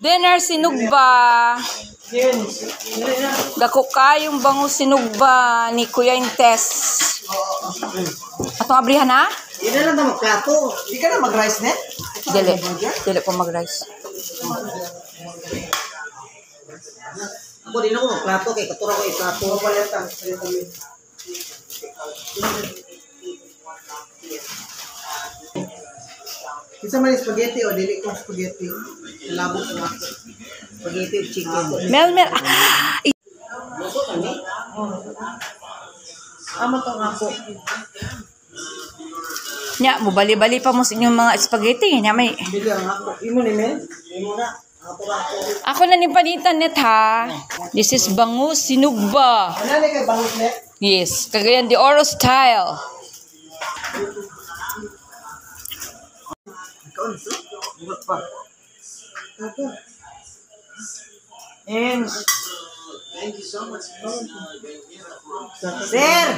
Dinner sinugba. Dako kayong bango sinugba ni Kuya Intes. Atong abrihan ha? Hindi na lang na magplato. Hindi ka na mag-rice net? Dili. Dili po mag-rice. Ako din ako magplato kay katura ko iplato. Palitan. Isa man spaghetti o dili kong spaghetti. Labog ko ako. Spaghetti o chicken. Mel. Luto kami? Amo to nga po. Nya, mubali-bali pa mo sa inyong mga spaghetti. Nya, may... Bili ang ako. Imo ni Mel? Imo na. Ako na ni panitan net ha. This is bangus sinugba. Ano na kay bangus net? Yes, Cagayan de Oro style. Bukat pa. And thank you so much. Sir!